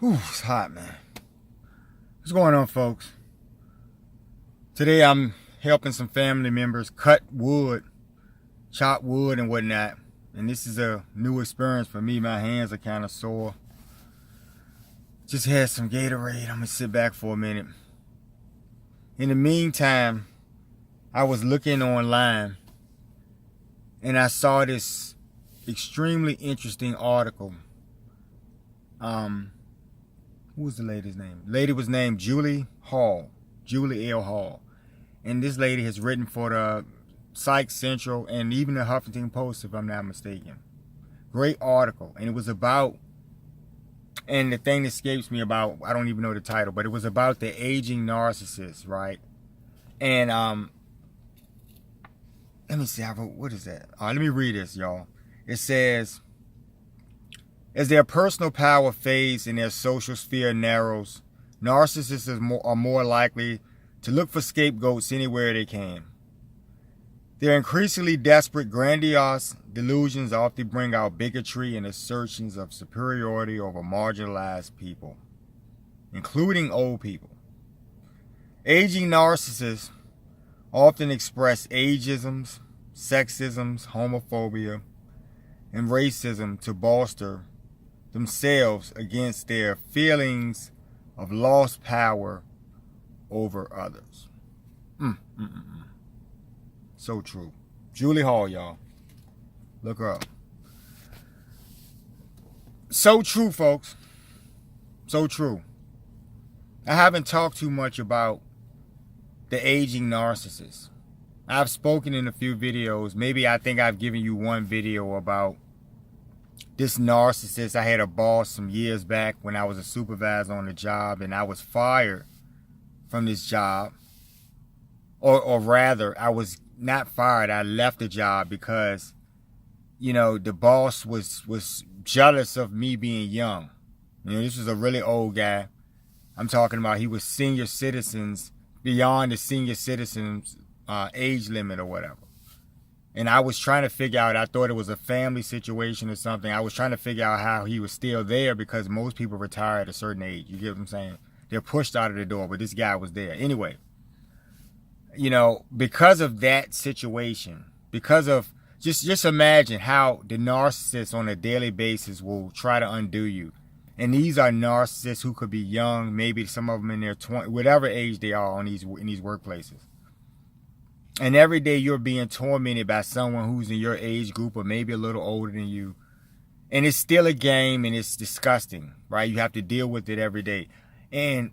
Whew, it's hot, man. What's going on, folks? Today I'm helping some family members cut wood, chop wood and whatnot. And this is a new experience for me. My hands are kind of sore. Just had some Gatorade. I'm going to sit back for a minute. In the meantime, I was looking online and I saw this extremely interesting article. Who was the lady's name? Lady was named Julie L. Hall. And this lady has written for the Psych Central and even the Huffington Post, if I'm not mistaken. Great article. And it was about, and the thing that escapes me about, I don't even know the title, but it was about the aging narcissist, right? And let me see, what is that? Let me read this, y'all. It says, as their personal power fades and their social sphere narrows, narcissists are more likely to look for scapegoats anywhere they can. Their increasingly desperate, grandiose delusions often bring out bigotry and assertions of superiority over marginalized people, including old people. Aging narcissists often express ageisms, sexisms, homophobia, and racism to bolster themselves against their feelings of lost power over others. So true. Julie Hall, y'all. Look her up. So true, folks. So true. I haven't talked too much about the aging narcissist. I've spoken in a few videos. Maybe I think I've given you one video about this narcissist. I had a boss some years back when I was a supervisor on the job, and I was fired from this job. Or rather, I was not fired. I left the job because, the boss was jealous of me being young. This was a really old guy. I'm talking about he was senior citizens, beyond the senior citizens age limit or whatever. And I was trying to figure out, I thought it was a family situation or something. I was trying to figure out how he was still there because most people retire at a certain age. You get what I'm saying? They're pushed out of the door, but this guy was there. Anyway, because of that situation, because of, just imagine how the narcissists on a daily basis will try to undo you. And these are narcissists who could be young, maybe some of them in their 20s, whatever age they are in these workplaces. And every day you're being tormented by someone who's in your age group or maybe a little older than you. And it's still a game and it's disgusting, right? You have to deal with it every day. And,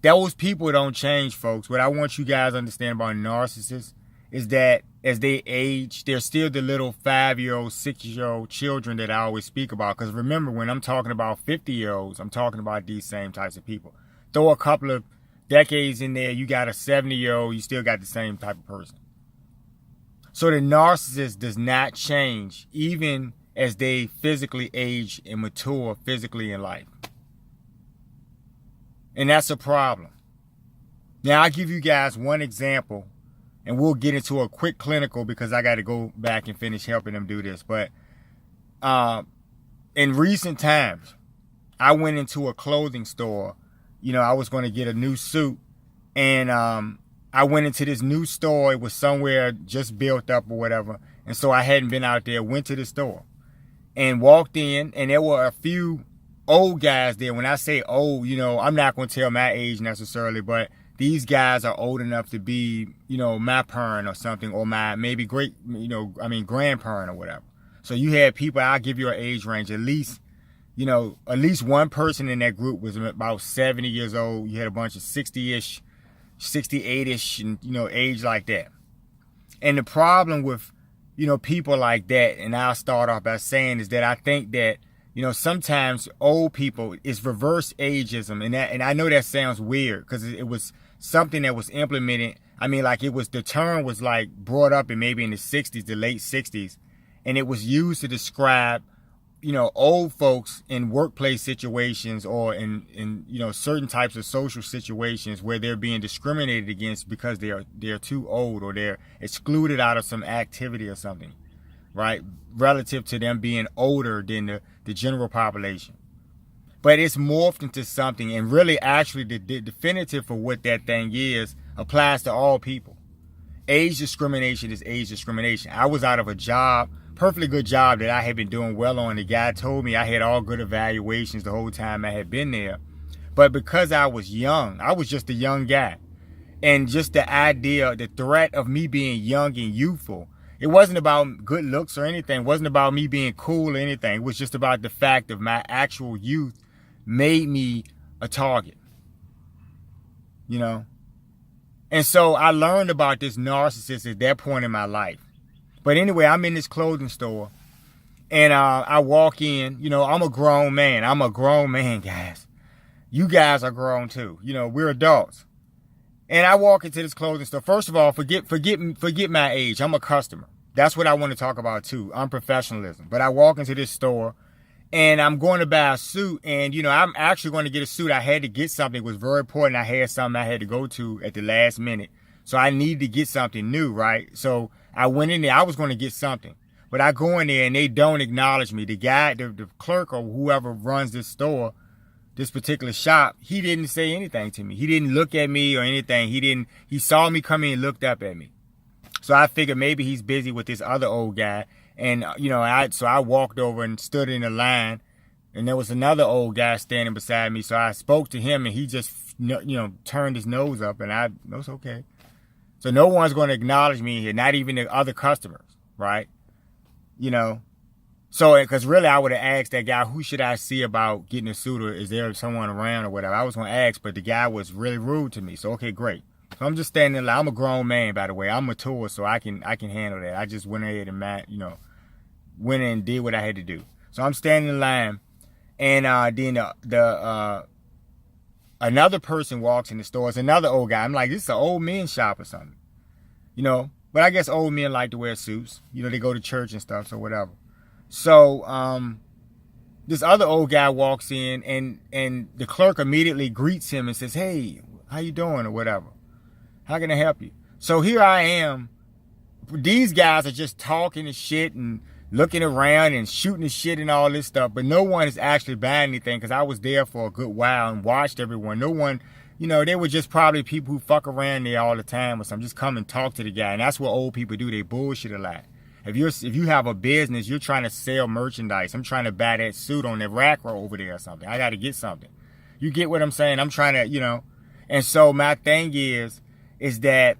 those people don't change, folks. What I want you guys to understand about narcissists is that as they age, they're still the little 5-year-old, 6-year-old children that I always speak about. Because remember, when I'm talking about 50-year-olds, I'm talking about these same types of people. Throw a couple of decades in there, you got a 70-year-old, you still got the same type of person. So the narcissist does not change even as they physically age and mature physically in life. And that's a problem. Now I'll give you guys one example and we'll get into a quick clinical because I got to go back and finish helping them do this. But in recent times, I went into a clothing store. I was going to get a new suit, and I went into this new store. It was somewhere just built up or whatever, and so I hadn't been out there. Went to the store and walked in, and there were a few old guys there. When I say old, I'm not going to tell my age necessarily, but these guys are old enough to be, my parent or something, or my maybe grandparent or whatever. So you had people, I'll give you an age range, at least one person in that group was about 70 years old. You had a bunch of 60-ish, 68-ish, and, age like that. And the problem with, people like that, and I'll start off by saying, is that I think that, sometimes old people, is reverse ageism. And I know that sounds weird because it was something that was implemented. The term was brought up in maybe in the 60s, the late 60s. And it was used to describe old folks in workplace situations or in certain types of social situations where they're being discriminated against because they're too old or they're excluded out of some activity or something, right? Relative to them being older than the general population. But it's morphed into something, and really actually the definitive for what that thing is applies to all people. Age discrimination is age discrimination. I was out of a job, perfectly good job that I had been doing well on. The guy told me I had all good evaluations the whole time I had been there. But because I was young, I was just a young guy. And just the idea, the threat of me being young and youthful, it wasn't about good looks or anything. It wasn't about me being cool or anything. It was just about the fact of my actual youth made me a target, you know? And so I learned about this narcissist at that point in my life. But anyway, I'm in this clothing store, and I walk in. You know, I'm a grown man. I'm a grown man, guys. You guys are grown too. You know, we're adults. And I walk into this clothing store. First of all, forget my age. I'm a customer. That's what I want to talk about too. Unprofessionalism. But I walk into this store, and I'm going to buy a suit. And, you know, I'm actually going to get a suit. I had to get something. It was very important. I had something I had to go to at the last minute. So I needed to get something new, right? So I went in there. I was going to get something. But I go in there, and they don't acknowledge me. The guy, the clerk or whoever runs this store, this particular shop, he didn't say anything to me. He didn't look at me or anything. He saw me come in and looked up at me. So I figured maybe he's busy with this other old guy. And, you know, so I walked over and stood in the line, and there was another old guy standing beside me. So I spoke to him, and he just, you know, turned his nose up, and I was okay. So no one's going to acknowledge me here, not even the other customers, right? You know, so because really I would have asked that guy, who should I see about getting a suit, or is there someone around or whatever? I was going to ask, but the guy was really rude to me. So, okay, great. So I'm just standing there. I'm a grown man, by the way. I'm mature, so I can handle that. I just went ahead and, went in and did what I had to do. So I'm standing in line, and then another person walks in the store. It's another old guy. I'm like, this is an old men's shop or something, you know. But I guess old men like to wear suits. You know, they go to church and stuff, so whatever. So this other old guy walks in, and the clerk immediately greets him and says, "Hey, how you doing?" or whatever. "How can I help you?" So here I am. These guys are just talking and shit and looking around and shooting the shit and all this stuff, but no one is actually buying anything because I was there for a good while and watched everyone. No one, you know, they were just probably people who fuck around there all the time or something. Just come and talk to the guy, and that's what old people do. They bullshit a lot. If you have a business, you're trying to sell merchandise. I'm trying to buy that suit on the rack over there or something. I got to get something. You get what I'm saying? I'm trying to, you know. And so my thing is that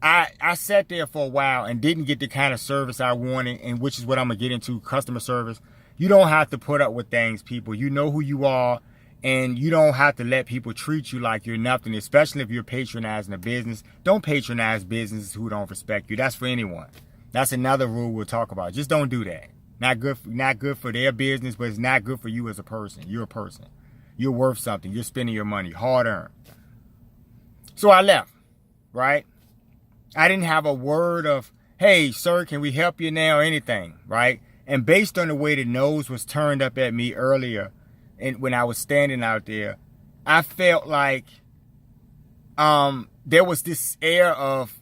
I sat there for a while and didn't get the kind of service I wanted, and which is what I'm going to get into, customer service. You don't have to put up with things, people. You know who you are, and you don't have to let people treat you like you're nothing, especially if you're patronizing a business. Don't patronize businesses who don't respect you. That's for anyone. That's another rule we'll talk about. Just don't do that. Not good for their business, but it's not good for you as a person. You're a person. You're worth something. You're spending your money, hard earned. So I left, right? I didn't have a word of, "Hey, sir, can we help you now?" or anything, right? And based on the way the nose was turned up at me earlier, and when I was standing out there, I felt like there was this air of,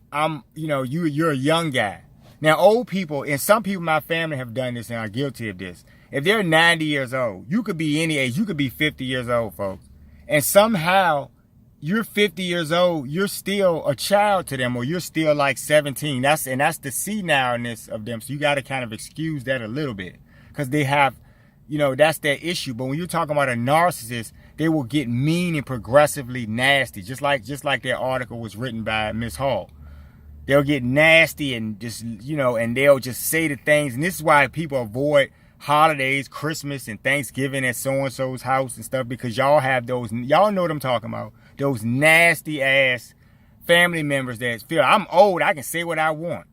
you're a young guy. Now, old people, and some people in my family have done this and are guilty of this. If they're 90 years old, you could be any age. You could be 50 years old, folks. And somehow you're 50 years old, you're still a child to them, or you're still like 17. That's the senileness of them. So you got to kind of excuse that a little bit, because they have, that's their issue. But when you're talking about a narcissist, they will get mean and progressively nasty, just like their article was written by Miss Hall. They'll get nasty and just, and they'll just say the things. And this is why people avoid holidays, Christmas and Thanksgiving at so-and-so's house and stuff, because y'all have those, y'all know what I'm talking about, those nasty ass family members that feel, I'm old, I can say what I want.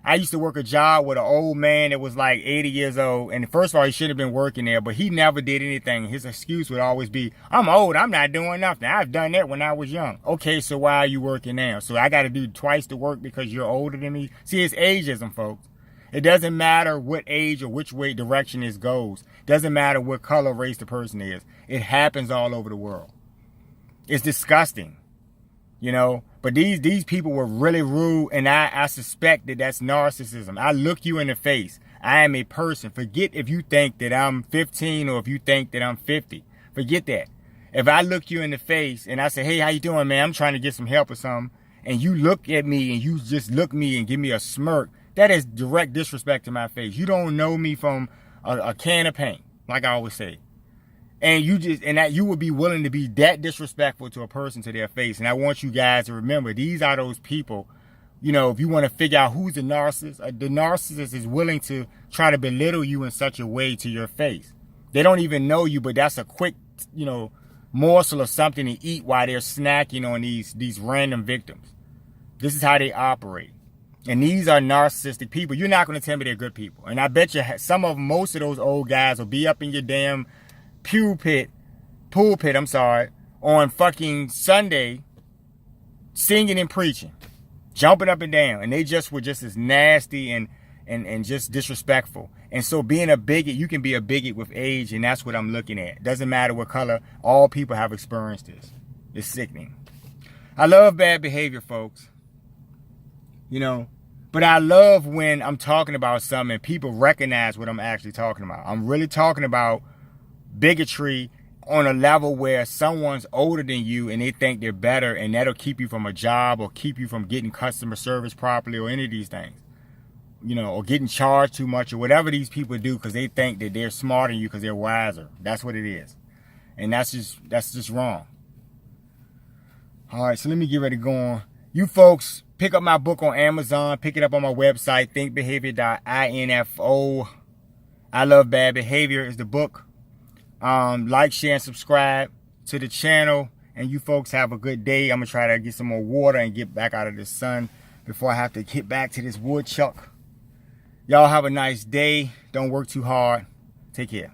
I used to work a job with an old man that was like 80 years old, and first of all, he shouldn't have been working there, but he never did anything. His excuse would always be, I'm old, I'm not doing nothing. I've done that when I was young. Okay, so why are you working now? So I got to do twice the work because you're older than me? See, it's ageism, folks. It doesn't matter what age or which way direction this goes. It doesn't matter what color, race the person is. It happens all over the world. It's disgusting, But these people were really rude, and I suspect that that's narcissism. I look you in the face. I am a person. Forget if you think that I'm 15 or if you think that I'm 50. Forget that. If I look you in the face and I say, hey, how you doing, man? I'm trying to get some help or something. And you look at me and you just look me and give me a smirk. That is direct disrespect to my face. You don't know me from a can of paint, like I always say. And you would be willing to be that disrespectful to a person to their face. And I want you guys to remember, these are those people, you know, if you want to figure out who's the narcissist is willing to try to belittle you in such a way to your face. They don't even know you, but that's a quick, you know, morsel of something to eat while they're snacking on these random victims. This is how they operate. And these are narcissistic people. You're not going to tell me they're good people. And I bet you most of those old guys will be up in your damn pulpit, on fucking Sunday, singing and preaching, jumping up and down. And they just were just as nasty and just disrespectful. And so being a bigot, you can be a bigot with age, and that's what I'm looking at. Doesn't matter what color, all people have experienced this. It's sickening. I love bad behavior, folks. You know, but I love when I'm talking about something and people recognize what I'm actually talking about. I'm really talking about bigotry on a level where someone's older than you and they think they're better, and that'll keep you from a job or keep you from getting customer service properly or any of these things. You know, or getting charged too much or whatever these people do because they think that they're smarter than you because they're wiser. That's what it is. And that's just wrong. All right, so let me get ready to go on. You folks, pick up my book on Amazon. Pick it up on my website, thinkbehavior.info. I Love Bad Behavior is the book. Like, share, and subscribe to the channel. And you folks have a good day. I'm going to try to get some more water and get back out of the sun before I have to get back to this woodchuck. Y'all have a nice day. Don't work too hard. Take care.